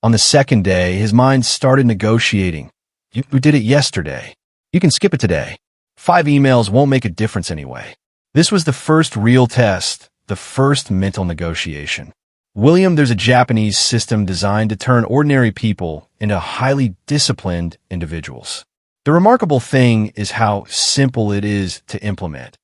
On the second day, his mind started negotiating. You did it yesterday. You can skip it today. 5 emails won't make a difference anyway. This was the first real test, the first mental negotiation. William, there's a Japanese system designed to turn ordinary people into highly disciplined individuals. The remarkable thing is how simple it is to implement.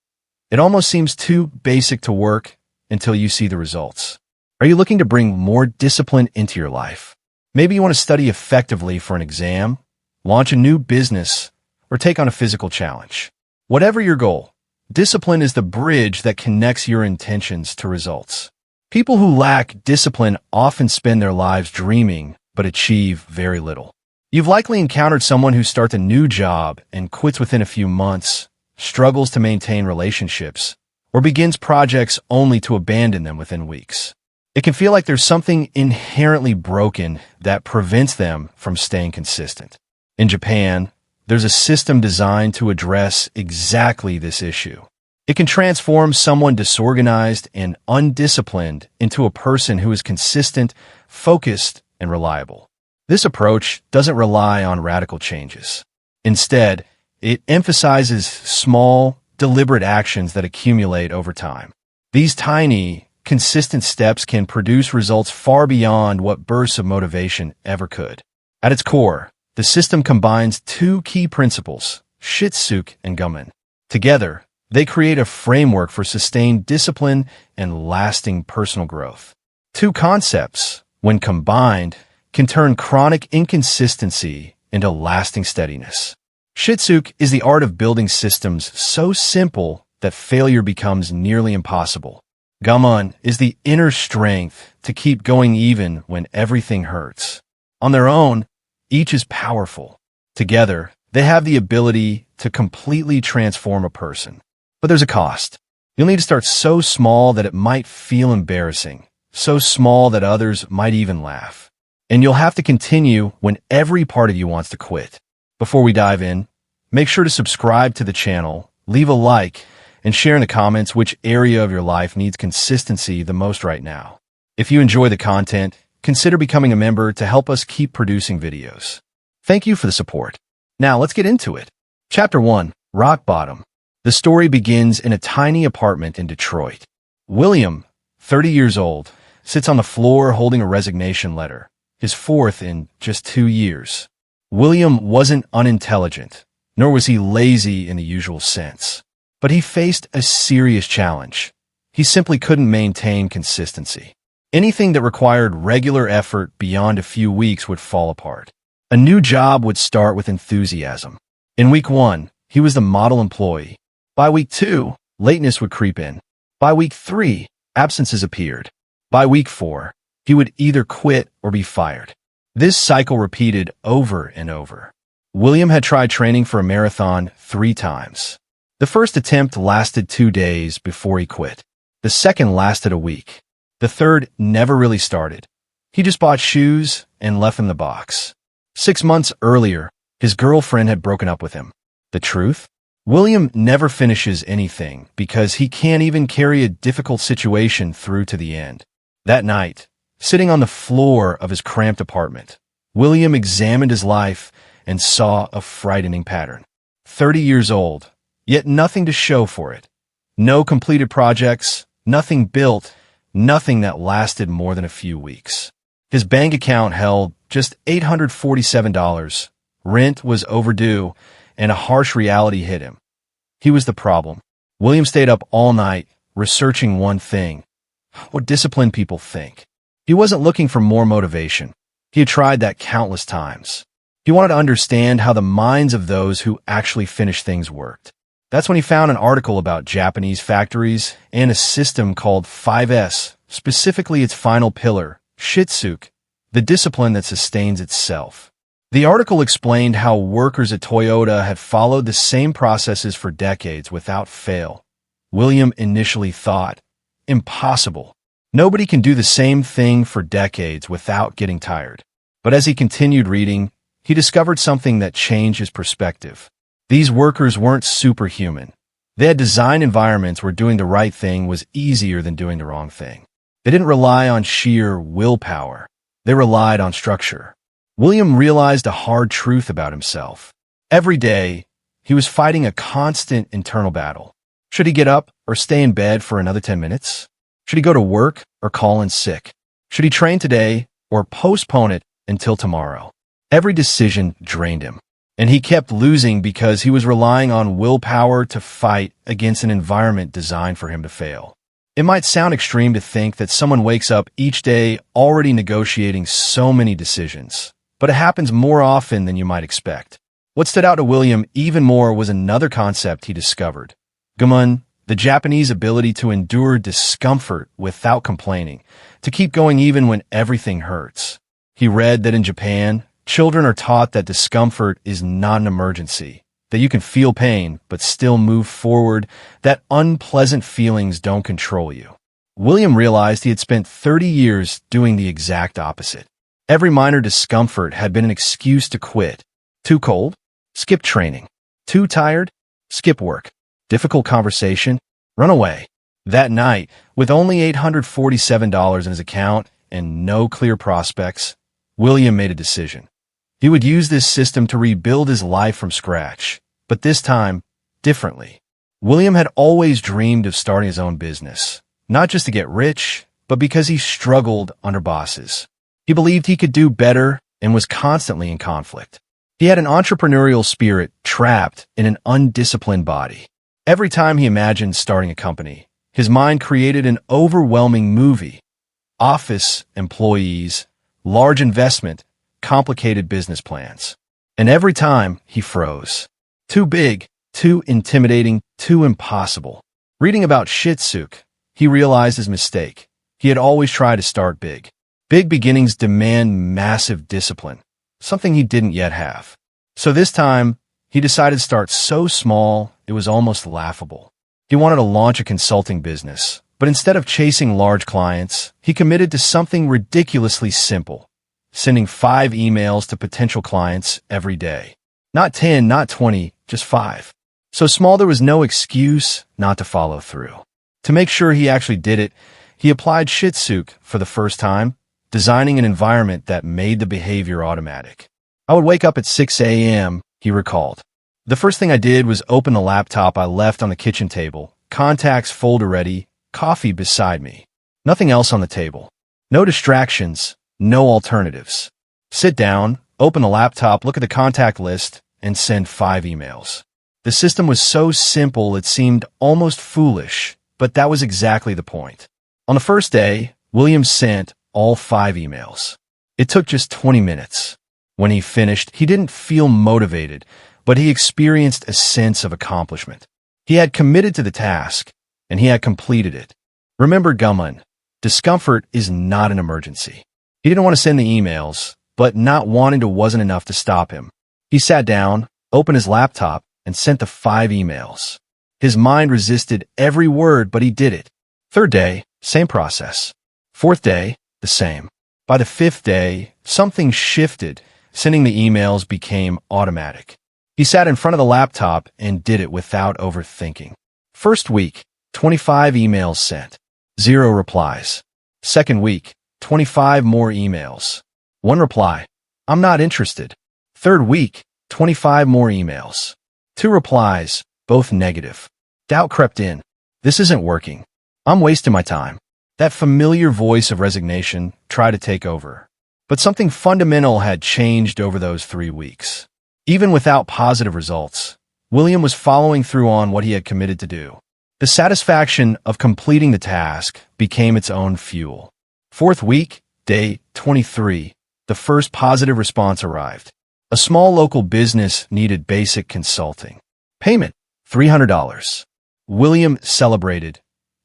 It almost seems too basic to work until you see the results. Are you looking to bring more discipline into your life? Maybe you want to study effectively for an exam, launch a new business, or take on a physical challenge. Whatever your goal, discipline is the bridge that connects your intentions to results. People who lack discipline often spend their lives dreaming but achieve very little. You've likely encountered someone who starts a new job and quits within a few months, struggles to maintain relationships, or begins projects only to abandon them within weeks. It can feel like there's something inherently broken that prevents them from staying consistent. In Japan, there's a system designed to address exactly this issue. It can transform someone disorganized and undisciplined into a person who is consistent, focused, and reliable. This approach doesn't rely on radical changes. Instead, it emphasizes small, deliberate actions that accumulate over time. These tiny, consistent steps can produce results far beyond what bursts of motivation ever could. At its core, the system combines 2 key principles, Shitsuke and Gaman. Together, they create a framework for sustained discipline and lasting personal growth. 2 concepts, when combined, can turn chronic inconsistency into lasting steadiness. Shitsuke is the art of building systems so simple that failure becomes nearly impossible. Gaman is the inner strength to keep going even when everything hurts. On their own, each is powerful. Together, they have the ability to completely transform a person. But there's a cost. You'll need to start so small that it might feel embarrassing, so small that others might even laugh. And you'll have to continue when every part of you wants to quit. Before we dive in, make sure to subscribe to the channel, leave a like, and share in the comments which area of your life needs consistency the most right now. If you enjoy the content, consider becoming a member to help us keep producing videos. Thank you for the support. Now let's get into it. Chapter 1, Rock Bottom. The story begins in a tiny apartment in Detroit. William, 30 years old, sits on the floor holding a resignation letter, his 4th in just 2 years. William wasn't unintelligent, nor was he lazy in the usual sense. But he faced a serious challenge. He simply couldn't maintain consistency. Anything that required regular effort beyond a few weeks would fall apart. A new job would start with enthusiasm. In week 1, he was the model employee. By week 2, lateness would creep in. By week 3, absences appeared. By week 4, he would either quit or be fired. This cycle repeated over and over. William had tried training for a marathon 3 times. The first attempt lasted 2 days before he quit. The second lasted a week. The third never really started. He just bought shoes and left in the box. 6 months earlier, his girlfriend had broken up with him. The truth? William never finishes anything because he can't even carry a difficult situation through to the end. That night, sitting on the floor of his cramped apartment, William examined his life and saw a frightening pattern. 30 years old, yet nothing to show for it. No completed projects, nothing built, nothing that lasted more than a few weeks. His bank account held just $847. Rent was overdue, and a harsh reality hit him. He was the problem. William stayed up all night, researching one thing: what disciplined people think. He wasn't looking for more motivation. He had tried that countless times. He wanted to understand how the minds of those who actually finish things worked. That's when he found an article about Japanese factories and a system called 5S, specifically its final pillar, Shitsuke, the discipline that sustains itself. The article explained how workers at Toyota had followed the same processes for decades without fail. William initially thought, impossible. Nobody can do the same thing for decades without getting tired. But as he continued reading, he discovered something that changed his perspective. These workers weren't superhuman. They had designed environments where doing the right thing was easier than doing the wrong thing. They didn't rely on sheer willpower. They relied on structure. William realized a hard truth about himself. Every day, he was fighting a constant internal battle. Should he get up or stay in bed for another 10 minutes? Should he go to work or call in sick? Should he train today or postpone it until tomorrow? Every decision drained him, and he kept losing because he was relying on willpower to fight against an environment designed for him to fail. It might sound extreme to think that someone wakes up each day already negotiating so many decisions, but it happens more often than you might expect. What stood out to William even more was another concept he discovered. Gaman, the Japanese ability to endure discomfort without complaining, to keep going even when everything hurts. He read that in Japan, children are taught that discomfort is not an emergency, that you can feel pain but still move forward, that unpleasant feelings don't control you. William realized he had spent 30 years doing the exact opposite. Every minor discomfort had been an excuse to quit. Too cold? Skip training. Too tired? Skip work. Difficult conversation? Run away. That night, with only $847 in his account and no clear prospects, William made a decision. He would use this system to rebuild his life from scratch, but this time, differently. William had always dreamed of starting his own business, not just to get rich, but because he struggled under bosses. He believed he could do better and was constantly in conflict. He had an entrepreneurial spirit trapped in an undisciplined body. Every time he imagined starting a company, his mind created an overwhelming movie. Office, employees, large investment, complicated business plans. And every time, he froze. Too big, too intimidating, too impossible. Reading about Shitsuke, he realized his mistake. He had always tried to start big. Big beginnings demand massive discipline, something he didn't yet have. So this time, he decided to start so small, it was almost laughable. He wanted to launch a consulting business, but instead of chasing large clients, he committed to something ridiculously simple, sending 5 emails to potential clients every day. Not 10, not 20, just 5. So small there was no excuse not to follow through. To make sure he actually did it, he applied Shitsuke for the first time, designing an environment that made the behavior automatic. I would wake up at 6 a.m., he recalled. The first thing I did was open the laptop I left on the kitchen table, contacts folder ready, coffee beside me. Nothing else on the table. No distractions, no alternatives. Sit down, open the laptop, look at the contact list, and send 5 emails. The system was so simple it seemed almost foolish, but that was exactly the point. On the first day, William sent all 5 emails. It took just 20 minutes. When he finished, he didn't feel motivated, but he experienced a sense of accomplishment. He had committed to the task, and he had completed it. Remember Gaman, discomfort is not an emergency. He didn't want to send the emails, but not wanting to wasn't enough to stop him. He sat down, opened his laptop, and sent the 5 emails. His mind resisted every word, but he did it. Third day, same process. Fourth day, the same. By the 5th day, something shifted. Sending the emails became automatic. He sat in front of the laptop and did it without overthinking. First week, 25 emails sent. 0 replies. Second week, 25 more emails. 1 reply. I'm not interested. Third week, 25 more emails. 2 replies, both negative. Doubt crept in. This isn't working. I'm wasting my time. That familiar voice of resignation tried to take over. But something fundamental had changed over those 3 weeks. Even without positive results, William was following through on what he had committed to do. The satisfaction of completing the task became its own fuel. 4th week, day 23, the first positive response arrived. A small local business needed basic consulting. Payment, $300. William celebrated,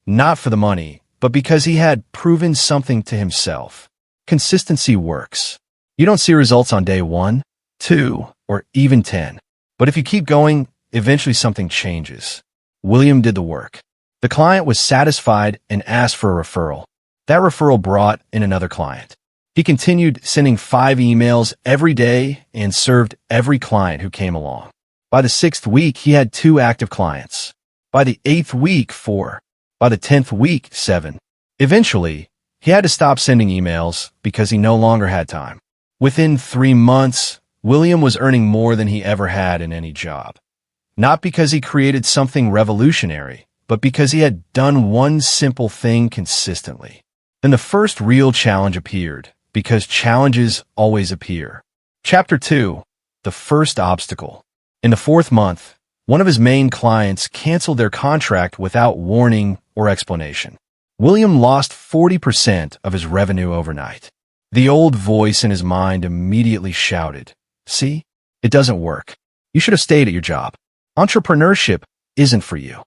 not for the money, but because he had proven something to himself. Consistency works. You don't see results on day 1, 2, or even 10. But if you keep going, eventually something changes. William did the work. The client was satisfied and asked for a referral. That referral brought in another client. He continued sending 5 emails every day and served every client who came along. By the 6th week, he had 2 active clients. By the 8th week, 4. By the 10th week, 7. Eventually, He had to stop sending emails because he no longer had time. Within 3 months, William was earning more than he ever had in any job. Not because he created something revolutionary, but because he had done one simple thing consistently. Then the first real challenge appeared, because challenges always appear. Chapter 2. The first obstacle. In the 4th month, one of his main clients canceled their contract without warning or explanation. William lost 40% of his revenue overnight. The old voice in his mind immediately shouted, "See? It doesn't work. You should have stayed at your job. Entrepreneurship isn't for you."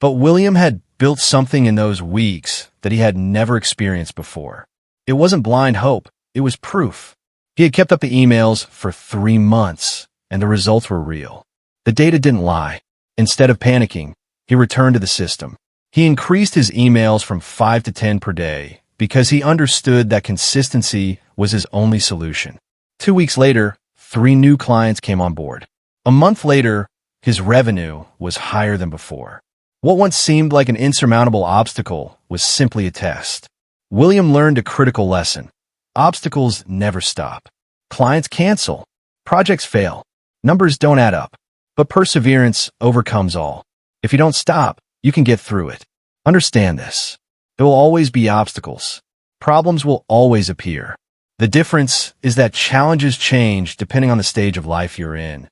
But William had built something in those weeks that he had never experienced before. It wasn't blind hope, it was proof. He had kept up the emails for 3 months, and the results were real. The data didn't lie. Instead of panicking, he returned to the system. He increased his emails from 5 to 10 per day because he understood that consistency was his only solution. 2 weeks later, 3 new clients came on board. A month later, his revenue was higher than before. What once seemed like an insurmountable obstacle was simply a test. William learned a critical lesson. Obstacles never stop. Clients cancel. Projects fail. Numbers don't add up. But perseverance overcomes all. If you don't stop, you can get through it. Understand this. There will always be obstacles. Problems will always appear. The difference is that challenges change depending on the stage of life you're in,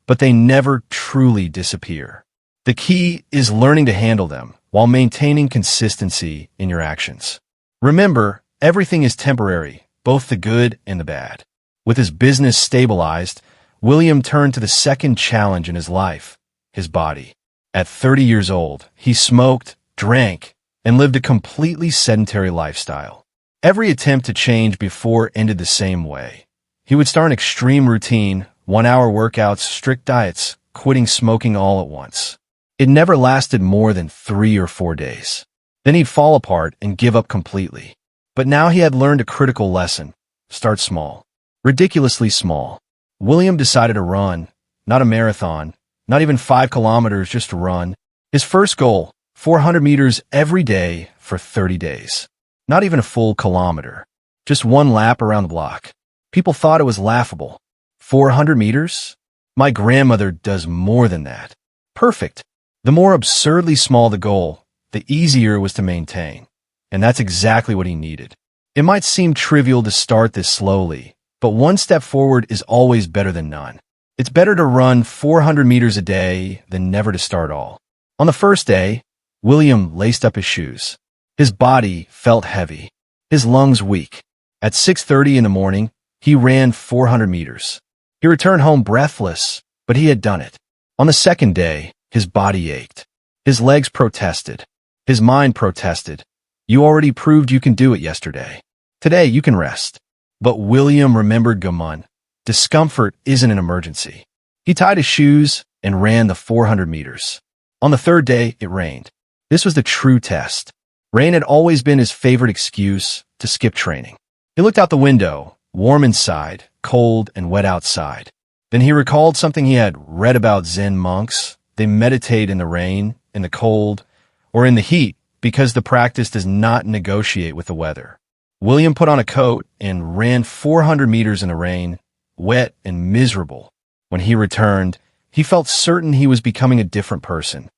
but they never truly disappear. The key is learning to handle them while maintaining consistency in your actions. Remember, everything is temporary, both the good and the bad. With his business stabilized, William turned to the second challenge in his life, his body. At 30 years old, he smoked, drank, and lived a completely sedentary lifestyle. Every attempt to change before ended the same way. He would start an extreme routine, 1-hour workouts, strict diets, quitting smoking all at once. It never lasted more than 3 or 4 days. Then he'd fall apart and give up completely. But now he had learned a critical lesson. Start small. Ridiculously small. William decided to run, not a marathon, not even 5 kilometers, just to run. His first goal, 400 meters every day for 30 days. Not even a full kilometer. Just 1 lap around the block. People thought it was laughable. 400 meters? My grandmother does more than that. Perfect. The more absurdly small the goal, the easier it was to maintain. And that's exactly what he needed. It might seem trivial to start this slowly, but 1 step forward is always better than none. It's better to run 400 meters a day than never to start all. On the first day, William laced up his shoes. His body felt heavy, his lungs weak. At 6:30 in the morning, he ran 400 meters. He returned home breathless, but he had done it. On the second day, his body ached. His legs protested. His mind protested. You already proved you can do it yesterday. Today you can rest. But William remembered Gaman. Discomfort isn't an emergency. He tied his shoes and ran the 400 meters. On the 3rd day, it rained. This was the true test. Rain had always been his favorite excuse to skip training. He looked out the window, warm inside, cold and wet outside. Then he recalled something he had read about Zen monks. They meditate in the rain, in the cold, or in the heat because the practice does not negotiate with the weather. William put on a coat and ran 400 meters in the rain, wet and miserable. When he returned, he felt certain he was becoming a different person.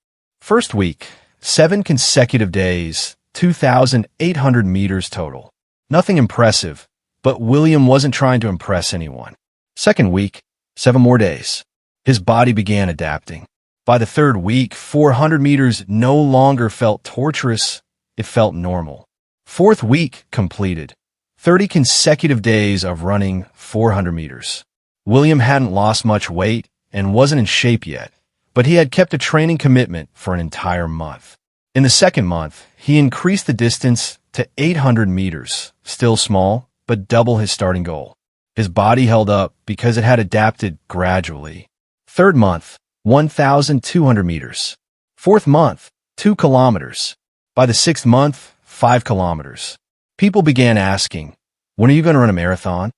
First week, 7 consecutive days, 2,800 meters total. Nothing impressive, but William wasn't trying to impress anyone. Second week, 7 more days. His body began adapting. By the 3rd week, 400 meters no longer felt torturous, it felt normal. 4th week completed. 30 consecutive days of running 400 meters. William hadn't lost much weight and wasn't in shape yet, but he had kept a training commitment for an entire month. In the 2nd month, he increased the distance to 800 meters, still small, but double his starting goal. His body held up because it had adapted gradually. 3rd month, 1,200 meters. 4th month, 2 kilometers. By the 6th month, 5 kilometers. People began asking, "When are you going to run a marathon?"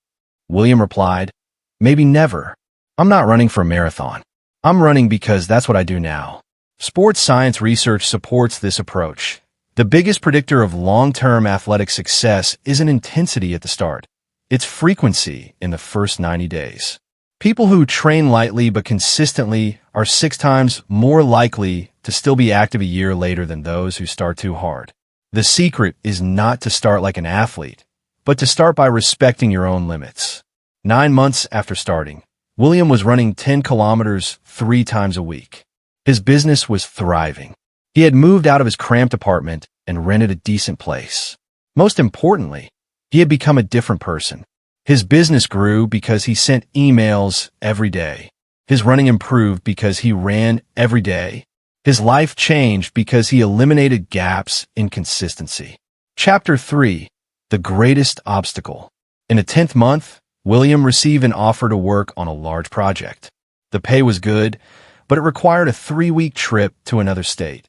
William replied, "Maybe never. I'm not running for a marathon. I'm running because that's what I do now." Sports science research supports this approach. The biggest predictor of long-term athletic success isn't intensity at the start. It's frequency in the first 90 days. People who train lightly but consistently are 6 times more likely to still be active a year later than those who start too hard. The secret is not to start like an athlete, but to start by respecting your own limits. 9 months after starting, William was running 10 kilometers 3 times a week. His business was thriving. He had moved out of his cramped apartment and rented a decent place. Most importantly, he had become a different person. His business grew because he sent emails every day. His running improved because he ran every day. His life changed because he eliminated gaps in consistency. Chapter 3. The Greatest Obstacle. In the 10th month, William received an offer to work on a large project. The pay was good, but it required a 3-week trip to another state.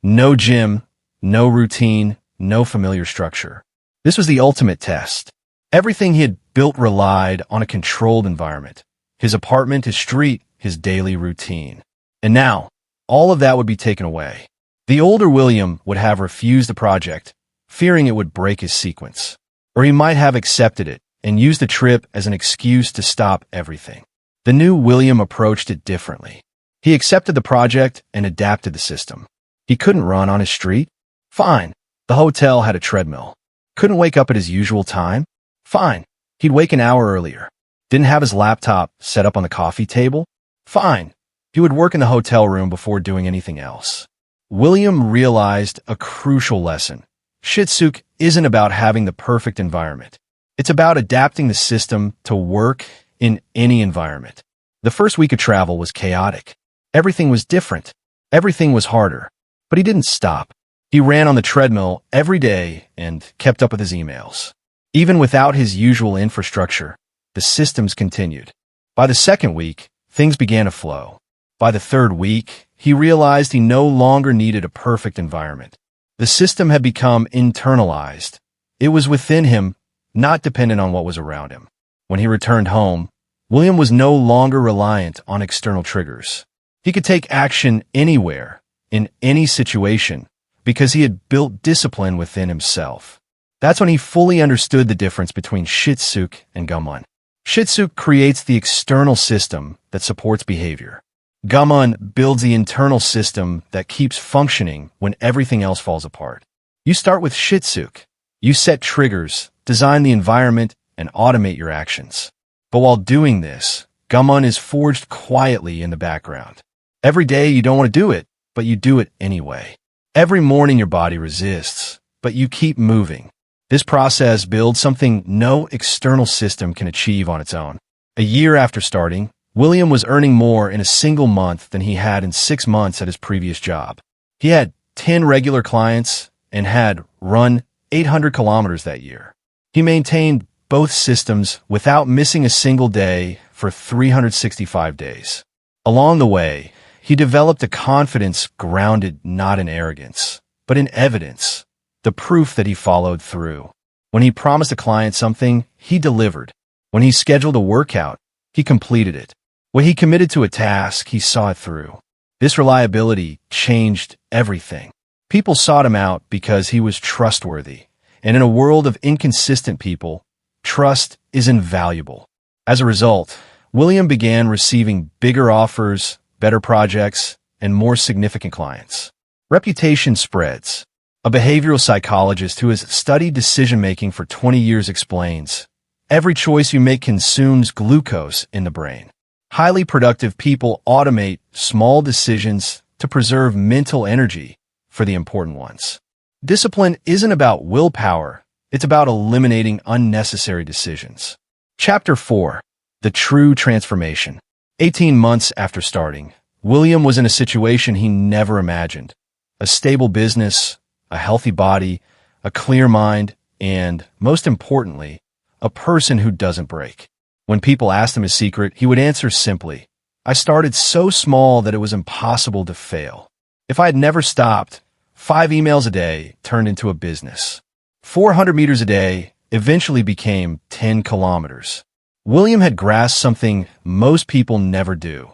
No gym, no routine, no familiar structure. This was the ultimate test. Everything he had built relied on a controlled environment. His apartment, his street, his daily routine. And now, all of that would be taken away. The older William would have refused the project, fearing it would break his sequence. Or he might have accepted it and used the trip as an excuse to stop everything. The new William approached it differently. He accepted the project and adapted the system. He couldn't run on his street? Fine. The hotel had a treadmill. Couldn't wake up at his usual time? Fine. He'd wake an hour earlier. Didn't have his laptop set up on the coffee table? Fine. He would work in the hotel room before doing anything else. William realized a crucial lesson. Shitsuke isn't about having the perfect environment. It's about adapting the system to work in any environment. The first week of travel was chaotic. Everything was different. Everything was harder. But he didn't stop. He ran on the treadmill every day and kept up with his emails. Even without his usual infrastructure, the systems continued. By the second week, things began to flow. By the third week, he realized he no longer needed a perfect environment. The system had become internalized. It was within him, not dependent on what was around him. When he returned home, William was no longer reliant on external triggers. He could take action anywhere, in any situation, because he had built discipline within himself. That's when he fully understood the difference between Shitsuke and Gaman. Shitsuke creates the external system that supports behavior. Gaman builds the internal system that keeps functioning when everything else falls apart. You start with Shitsuke. You set triggers, design the environment, and automate your actions. But while doing this, Gaman is forged quietly in the background. Every day you don't want to do it, but you do it anyway. Every morning your body resists, but you keep moving. This process builds something no external system can achieve on its own. A year after starting, William was earning more in a single month than he had in 6 months at his previous job. He had 10 regular clients and had run 800 kilometers that year. He maintained both systems without missing a single day for 365 days. Along the way, he developed a confidence grounded not in arrogance, but in evidence, the proof that he followed through. When he promised a client something, he delivered. When he scheduled a workout, he completed it. When he committed to a task, he saw it through. This reliability changed everything. People sought him out because he was trustworthy. And in a world of inconsistent people, trust is invaluable. As a result, William began receiving bigger offers, better projects, and more significant clients. Reputation spreads. A behavioral psychologist who has studied decision-making for 20 years explains, every choice you make consumes glucose in the brain. Highly productive people automate small decisions to preserve mental energy for the important ones. Discipline isn't about willpower, it's about eliminating unnecessary decisions. Chapter 4. The True Transformation. 18 months after starting, William was in a situation he never imagined. A stable business, a healthy body, a clear mind, and, most importantly, a person who doesn't break. When people asked him his secret, he would answer simply, I started so small that it was impossible to fail. If I had never stopped, 5 emails a day turned into a business. 400 meters a day eventually became 10 kilometers. William had grasped something most people never do.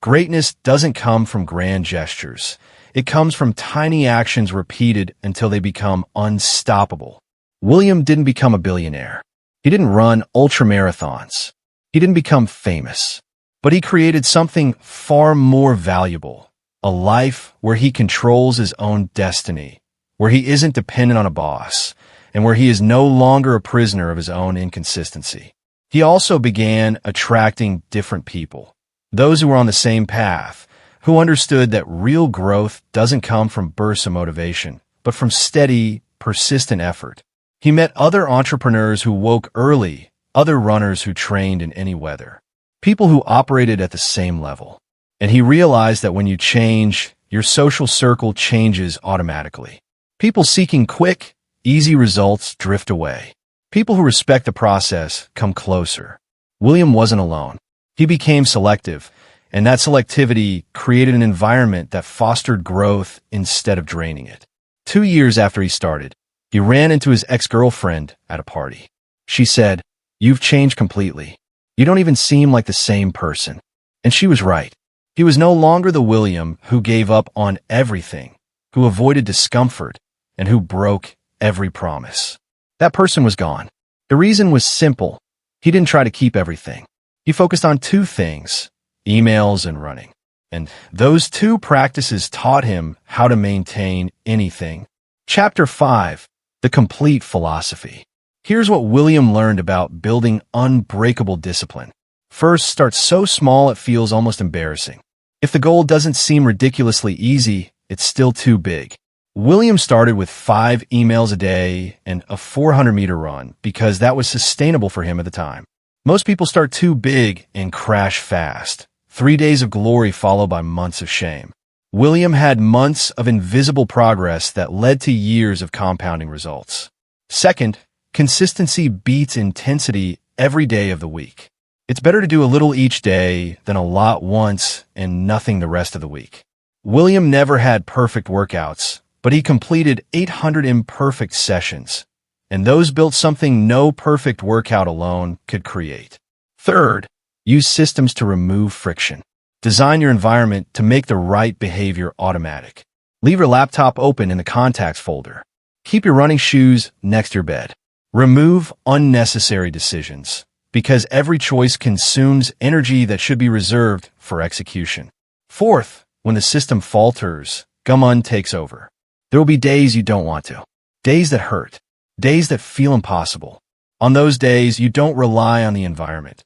Greatness doesn't come from grand gestures. It comes from tiny actions repeated until they become unstoppable. William didn't become a billionaire. He didn't run ultramarathons. He didn't become famous. But he created something far more valuable, a life where he controls his own destiny, where he isn't dependent on a boss, and where he is no longer a prisoner of his own inconsistency. He also began attracting different people, those who were on the same path, who understood that real growth doesn't come from bursts of motivation, but from steady, persistent effort. He met other entrepreneurs who woke early, other runners who trained in any weather, people who operated at the same level. And he realized that when you change, your social circle changes automatically. People seeking quick, easy results drift away. People who respect the process come closer. William wasn't alone. He became selective, and that selectivity created an environment that fostered growth instead of draining it. 2 years after he started, he ran into his ex-girlfriend at a party. She said, "You've changed completely. You don't even seem like the same person." And she was right. He was no longer the William who gave up on everything, who avoided discomfort, and who broke every promise. That person was gone. The reason was simple. He didn't try to keep everything. He focused on 2 things, emails and running. And those 2 practices taught him how to maintain anything. Chapter 5, The Complete Philosophy. Here's what William learned about building unbreakable discipline. First, start so small it feels almost embarrassing. If the goal doesn't seem ridiculously easy, it's still too big. William started with 5 emails a day and a 400-meter run because that was sustainable for him at the time. Most people start too big and crash fast. 3 days of glory followed by months of shame. William had months of invisible progress that led to years of compounding results. Second, consistency beats intensity every day of the week. It's better to do a little each day than a lot once and nothing the rest of the week. William never had perfect workouts, but he completed 800 imperfect sessions, and those built something no perfect workout alone could create. Third, use systems to remove friction. Design your environment to make the right behavior automatic. Leave your laptop open in the contacts folder. Keep your running shoes next to your bed. Remove unnecessary decisions, because every choice consumes energy that should be reserved for execution. Fourth, when the system falters, Gaman takes over. There will be days you don't want to, days that hurt, days that feel impossible. On those days, you don't rely on the environment.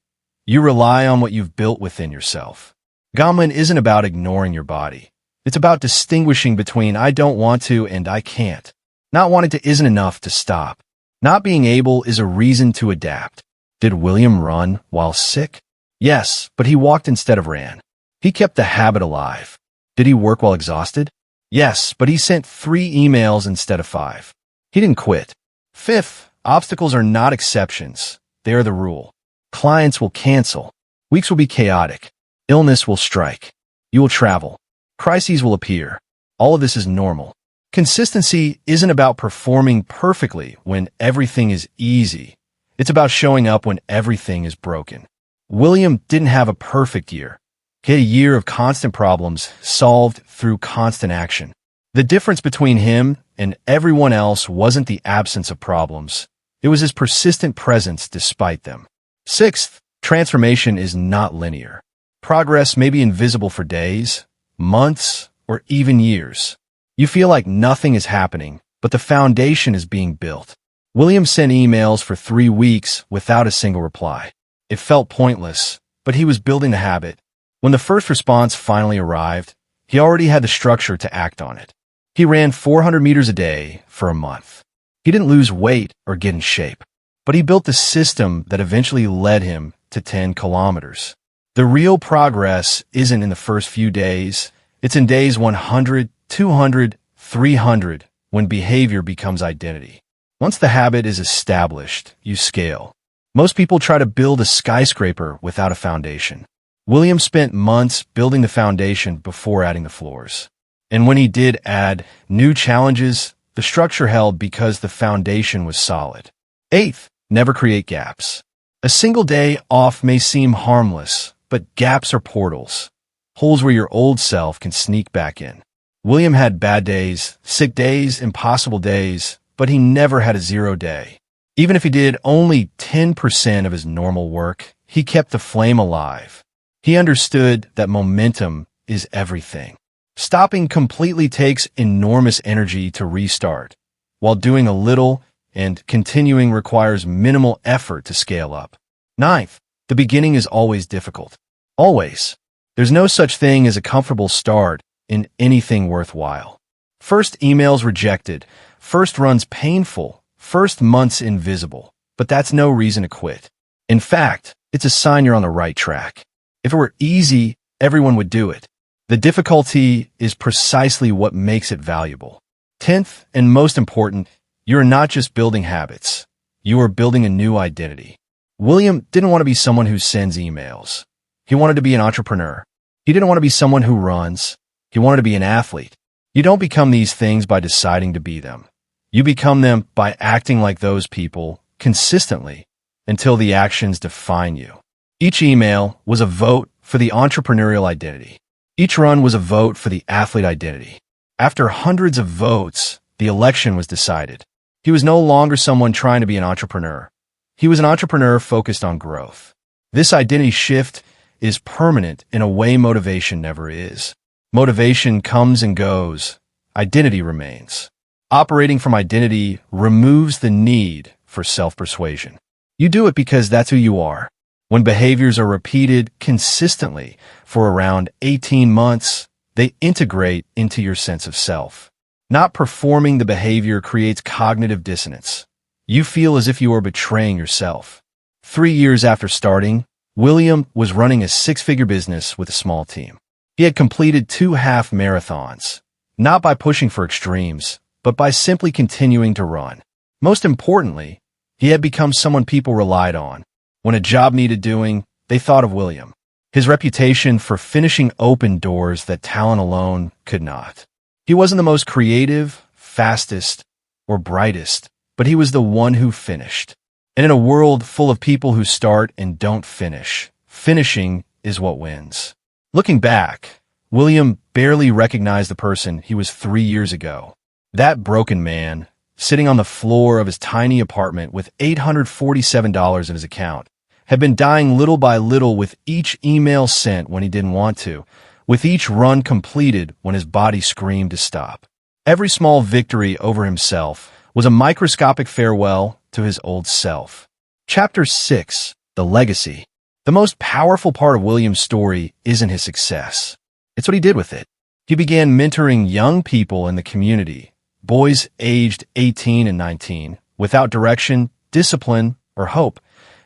You rely on what you've built within yourself. Gaman isn't about ignoring your body. It's about distinguishing between I don't want to and I can't. Not wanting to isn't enough to stop. Not being able is a reason to adapt. Did William run while sick? Yes, but he walked instead of ran. He kept the habit alive. Did he work while exhausted? Yes, but he sent 3 emails instead of 5. He didn't quit. Fifth, obstacles are not exceptions. They are the rule. Clients will cancel. Weeks will be chaotic. Illness will strike. You will travel. Crises will appear. All of this is normal. Consistency isn't about performing perfectly when everything is easy. It's about showing up when everything is broken. William didn't have a perfect year. He had a year of constant problems solved through constant action. The difference between him and everyone else wasn't the absence of problems. It was his persistent presence despite them. Sixth, transformation is not linear. Progress may be invisible for days, months, or even years. You feel like nothing is happening, but the foundation is being built. William sent emails for 3 weeks without a single reply. It felt pointless, but he was building the habit. When the first response finally arrived, he already had the structure to act on it. He ran 400 meters a day for a month. He didn't lose weight or get in shape, but he built the system that eventually led him to 10 kilometers. The real progress isn't in the first few days. It's in days 100, 200, 300, when behavior becomes identity. Once the habit is established, you scale. Most people try to build a skyscraper without a foundation. William spent months building the foundation before adding the floors. And when he did add new challenges, the structure held because the foundation was solid. Eighth, never create gaps. A single day off may seem harmless, but gaps are portals, holes where your old self can sneak back in. William had bad days, sick days, impossible days, but he never had a 0 day. Even if he did only 10% of his normal work, he kept the flame alive. He understood that momentum is everything. Stopping completely takes enormous energy to restart, while doing a little and continuing requires minimal effort to scale up. Ninth, the beginning is always difficult. Always. There's no such thing as a comfortable start in anything worthwhile. First emails rejected, first runs painful, first months invisible, but that's no reason to quit. In fact, it's a sign you're on the right track. If it were easy, everyone would do it. The difficulty is precisely what makes it valuable. 10th, and most important, you're not just building habits. You are building a new identity. William didn't want to be someone who sends emails. He wanted to be an entrepreneur. He didn't want to be someone who runs. He wanted to be an athlete. You don't become these things by deciding to be them. You become them by acting like those people consistently until the actions define you. Each email was a vote for the entrepreneurial identity. Each run was a vote for the athlete identity. After hundreds of votes, the election was decided. He was no longer someone trying to be an entrepreneur. He was an entrepreneur focused on growth. This identity shift is permanent in a way motivation never is. Motivation comes and goes. Identity remains. Operating from identity removes the need for self-persuasion. You do it because that's who you are. When behaviors are repeated consistently for around 18 months, they integrate into your sense of self. Not performing the behavior creates cognitive dissonance. You feel as if you are betraying yourself. 3 years after starting, William was running a 6-figure business with a small team. He had completed 2 half marathons, not by pushing for extremes, but by simply continuing to run. Most importantly, he had become someone people relied on. When a job needed doing, they thought of William. His reputation for finishing opened doors that talent alone could not. He wasn't the most creative, fastest, or brightest, but he was the one who finished. And in a world full of people who start and don't finish, finishing is what wins. Looking back, William barely recognized the person he was 3 years ago. That broken man, sitting on the floor of his tiny apartment with $847 in his account, had been dying little by little with each email sent when he didn't want to, with each run completed when his body screamed to stop. Every small victory over himself was a microscopic farewell to his old self. Chapter 6, The Legacy. The most powerful part of William's story isn't his success. It's what he did with it. He began mentoring young people in the community, boys aged 18 and 19, without direction, discipline, or hope,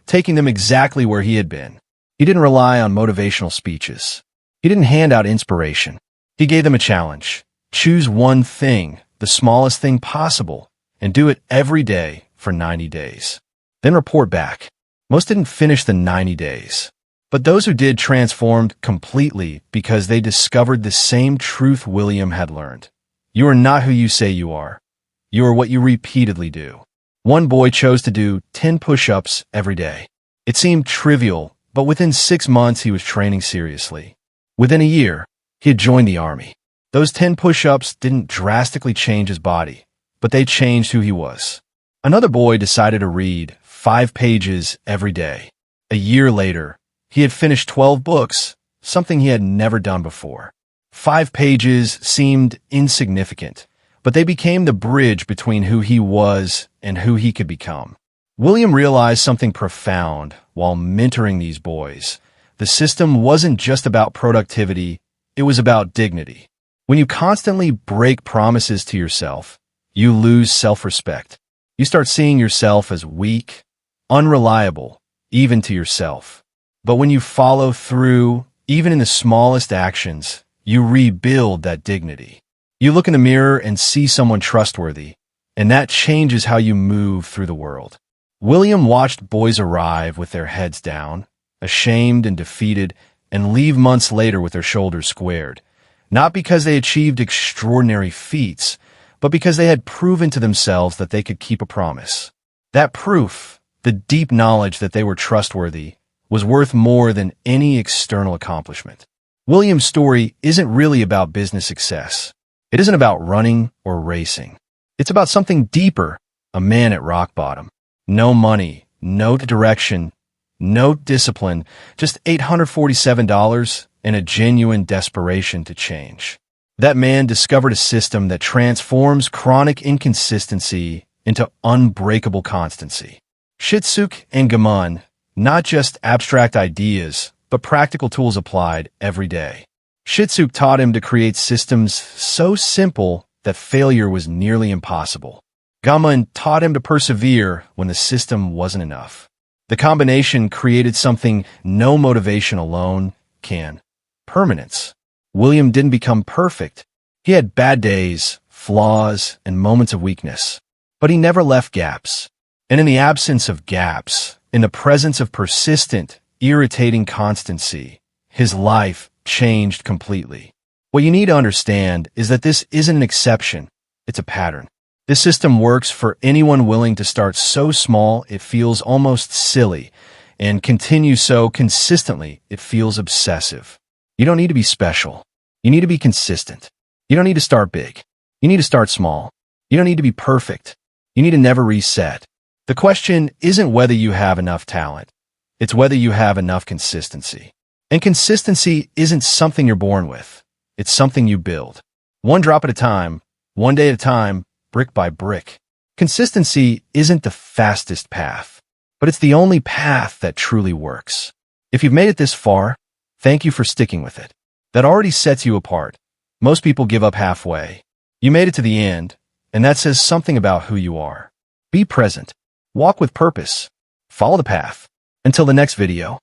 taking them exactly where he had been. He didn't rely on motivational speeches. He didn't hand out inspiration. He gave them a challenge. Choose one thing, the smallest thing possible, and do it every day for 90 days. Then report back. Most didn't finish the 90 days. But those who did transformed completely because they discovered the same truth William had learned. You are not who you say you are. You are what you repeatedly do. One boy chose to do 10 push-ups every day. It seemed trivial, but within 6 months he was training seriously. Within a year, he had joined the army. Those 10 push-ups didn't drastically change his body, but they changed who he was. Another boy decided to read 5 pages every day. A year later, he had finished 12 books, something he had never done before. 5 pages seemed insignificant, but they became the bridge between who he was and who he could become. William realized something profound while mentoring these boys. The system wasn't just about productivity, it was about dignity. When you constantly break promises to yourself, you lose self-respect. You start seeing yourself as weak, unreliable, even to yourself. But when you follow through, even in the smallest actions, you rebuild that dignity. You look in the mirror and see someone trustworthy, and that changes how you move through the world. William watched boys arrive with their heads down, ashamed and defeated, and leave months later with their shoulders squared, not because they achieved extraordinary feats, but because they had proven to themselves that they could keep a promise. That proof, the deep knowledge that they were trustworthy, was worth more than any external accomplishment. William's story isn't really about business success. It isn't about running or racing. It's about something deeper, a man at rock bottom. No money, no direction, no discipline, just $847 and a genuine desperation to change. That man discovered a system that transforms chronic inconsistency into unbreakable constancy. Shitsuke and Gaman, not just abstract ideas, but practical tools applied every day. Shitsuke taught him to create systems so simple that failure was nearly impossible. Gaman taught him to persevere when the system wasn't enough. The combination created something no motivation alone can: permanence. William didn't become perfect. He had bad days, flaws, and moments of weakness. But he never left gaps. And in the absence of gaps, in the presence of persistent, irritating constancy, his life changed completely. What you need to understand is that this isn't an exception, it's a pattern. This system works for anyone willing to start so small it feels almost silly, and continue so consistently it feels obsessive. You don't need to be special. You need to be consistent. You don't need to start big. You need to start small. You don't need to be perfect. You need to never reset. The question isn't whether you have enough talent. It's whether you have enough consistency. And consistency isn't something you're born with. It's something you build. One drop at a time, one day at a time, brick by brick. Consistency isn't the fastest path, but it's the only path that truly works. If you've made it this far, thank you for sticking with it. That already sets you apart. Most people give up halfway. You made it to the end, and that says something about who you are. Be present. Walk with purpose. Follow the path. Until the next video.